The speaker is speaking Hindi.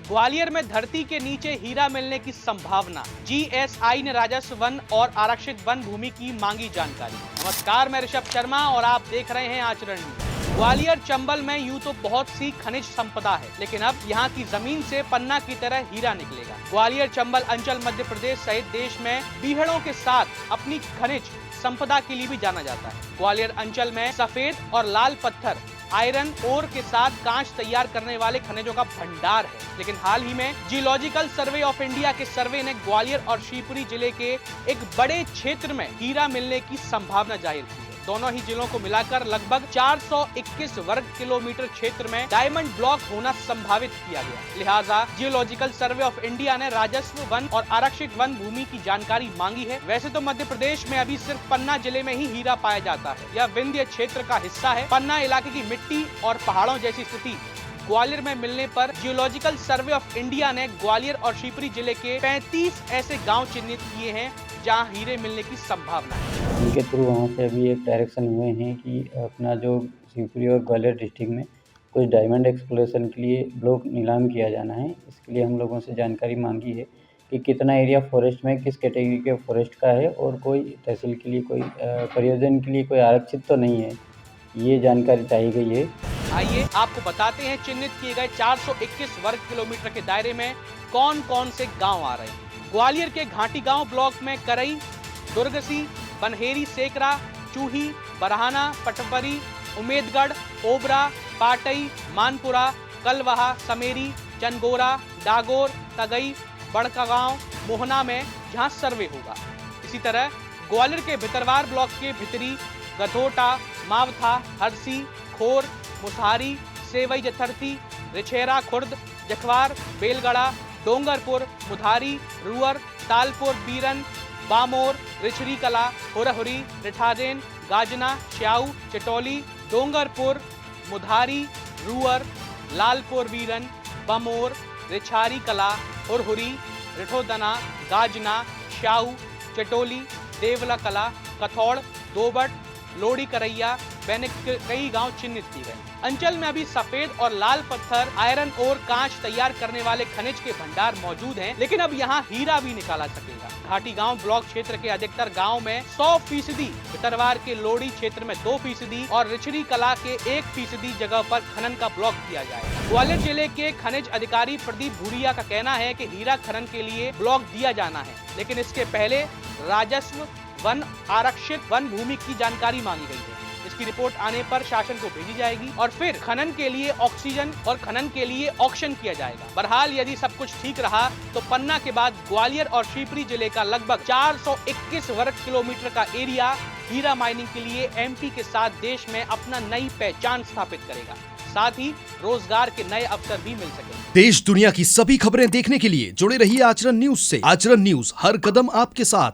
ग्वालियर में धरती के नीचे हीरा मिलने की संभावना। जीएसआई ने राजस्व, वन और आरक्षित वन भूमि की मांगी जानकारी। नमस्कार, मैं ऋषभ शर्मा और आप देख रहे हैं आचरण न्यूज। ग्वालियर चंबल में यूं तो बहुत सी खनिज संपदा है, लेकिन अब यहाँ की जमीन से पन्ना की तरह हीरा निकलेगा। ग्वालियर चंबल अंचल मध्य प्रदेश सहित देश में बीहड़ों के साथ अपनी खनिज संपदा के लिए भी जाना जाता है। ग्वालियर अंचल में सफेद और लाल पत्थर, आयरन ओर के साथ कांच तैयार करने वाले खनिजों का भंडार है। लेकिन हाल ही में जियोलॉजिकल सर्वे ऑफ इंडिया के सर्वे ने ग्वालियर और शिवपुरी जिले के एक बड़े क्षेत्र में हीरा मिलने की संभावना जाहिर की है। दोनों ही जिलों को मिलाकर लगभग 421 वर्ग किलोमीटर क्षेत्र में डायमंड ब्लॉक होना संभावित किया गया। लिहाजा जियोलॉजिकल सर्वे ऑफ इंडिया ने राजस्व, वन और आरक्षित वन भूमि की जानकारी मांगी है। वैसे तो मध्य प्रदेश में अभी सिर्फ पन्ना जिले में ही हीरा पाया जाता है। यह विंध्य क्षेत्र का हिस्सा है। पन्ना इलाके की मिट्टी और पहाड़ों जैसी स्थिति ग्वालियर में मिलने पर जियोलॉजिकल सर्वे ऑफ इंडिया ने ग्वालियर और शिवपुरी जिले के 35 ऐसे गांव चिन्हित किए हैं जहां हीरे मिलने की संभावना है। उनके थ्रू वहाँ से अभी एक डायरेक्शन हुए हैं कि अपना जो शिवपुरी और ग्वालियर डिस्ट्रिक्ट में कुछ डायमंड एक्सप्लोरेशन के लिए ब्लॉक नीलाम किया जाना है। इसके लिए हम लोगों से जानकारी मांगी है कि कितना एरिया फॉरेस्ट में किस कैटेगरी के फॉरेस्ट का है और कोई तहसील के लिए कोई परियोजना के लिए कोई आरक्षित तो नहीं है, ये जानकारी चाहिए गई है। आइए आपको बताते हैं चिन्हित किए गए 421 वर्ग किलोमीटर के दायरे में कौन कौन से गांव आ रहे हैं। ग्वालियर के घाटी गांव ब्लॉक में करई, दुर्गसी, बनहेरी सेकरा, चूही, बरहाना, पटपरी, उमेदगढ़, ओबरा, पाटई, मानपुरा, कलवाहा, समेरी, चनगोरा, डागोर, तगई, बड़का गांव, मोहना में जहां सर्वे होगा। इसी तरह ग्वालियर के भितरवार ब्लॉक के भितरी, गधोटा, मावथा, हरसी, खोर, मुसहारी, सेवई जथरती, रिछेरा खुर्द, जखवार, बेलगड़ा, डोंगरपुर, मुधारी, रुअर, तालपुर, बीरन, बामोर, रिछरी कला, हुरहुरी, रिठादेन, गाजना, श्याऊ, चटोली, डोंगरपुर, मुधारी, रुअर, लालपुर, बीरन, बमोर, रिछारी कला, हुरहुरी, रिठोदना, गाजना, श्याऊ, चटोली, देवला कला, कथौड़, दोबट, लोड़ी करैया, वैनिक कई गांव चिन्हित किए गए। अंचल में अभी सफेद और लाल पत्थर, आयरन और कांच तैयार करने वाले खनिज के भंडार मौजूद हैं, लेकिन अब यहाँ हीरा भी निकाला सकेगा। घाटी गांव ब्लॉक क्षेत्र के अधिकतर गांव में 100% भितरवार के लोड़ी क्षेत्र में 2% और रिचरी कला के 1% जगह पर खनन का ब्लॉक किया जाएगा। ग्वालियर जिले के खनिज अधिकारी प्रदीप भूरिया का कहना है कि हीरा खनन के लिए ब्लॉक दिया जाना है, लेकिन इसके पहले राजस्व, वन, आरक्षित वन भूमि की जानकारी मांगी गई है। इसकी रिपोर्ट आने पर शासन को भेजी जाएगी और फिर खनन के लिए ऑक्सीजन और खनन के लिए ऑक्शन किया जाएगा। बहरहाल यदि सब कुछ ठीक रहा तो पन्ना के बाद ग्वालियर और शिवपुरी जिले का लगभग 421 वर्ग किलोमीटर का एरिया हीरा माइनिंग के लिए एमपी के साथ देश में अपना नई पहचान स्थापित करेगा। साथ ही रोजगार के नए अवसर भी मिल सकेंगे। देश दुनिया की सभी खबरें देखने के लिए जुड़े रहिए आचरण न्यूज से। आचरण न्यूज, हर कदम आपके साथ।